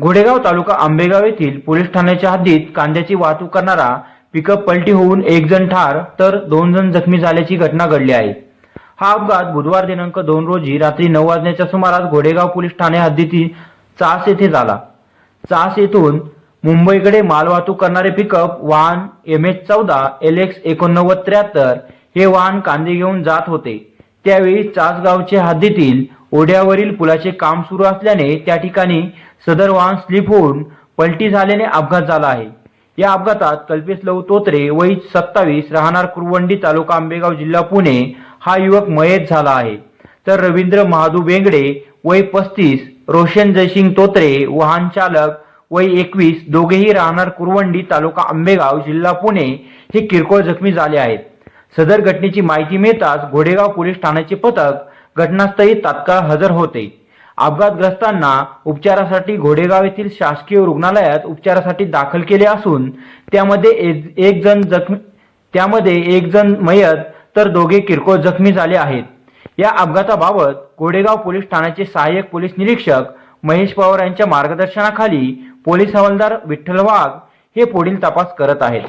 घोडेगाव तालुका आंबेगाव येथील पोलीस ठाण्याच्या हद्दीत कांद्याची वाहतूक करणारा पिकअप पलटी होऊन एक जण ठार तर 2 जण जखमी झाल्याची घटना घडली आहे। हा अपघात बुधवार दिनांक 2 रोजी रात्री 9 वाजण्याच्या सुमारास घोडेगाव पोलीस ठाणे हद्दीतील चास येथे झाला। चास येथून मुंबईकडे मालवाहतूक करणारे पिकअप वाहन MH14 LX 8973 हे वाहन कांदे घेऊन जात होते। त्यावेळी चास गावच्या हद्दीतील ओढ्यावरील पुलाचे काम सुरू असल्याने त्या ठिकाणी सदर वाहन स्लिप होऊन पलटी झाल्याने अपघात झाला आहे। या अपघातात कल्पेश लहू तोत्रे वय 27 राहणार कुरवंडी तालुका आंबेगाव जिल्हा पुणे हा युवक मयत झाला आहे, तर रवींद्र महादू बेंगडे वय 35, रोशन जयसिंग तोत्रे वाहन चालक वय 21 दोघेही राहणार कुरवंडी तालुका आंबेगाव जिल्हा पुणे हे किरकोळ जखमी झाले आहेत। सदर घटनेची माहिती मिळताच घोडेगाव पोलीस ठाण्याचे पथक घटनास्थळी तात्काळ हजर होते। अपघातग्रस्तांना उपचारासाठी घोडेगाव येथील शासकीय रुग्णालयात उपचारासाठी दाखल केले असून त्यामध्ये एक जण मयत तर दोघे किरकोळ जखमी झाले आहेत। या अपघाताबाबत घोडेगाव पोलीस ठाण्याचे सहाय्यक पोलीस निरीक्षक महेश पवार यांच्या मार्गदर्शनाखाली पोलीस हवालदार विठ्ठल वाघ हे पुढील तपास करत आहेत।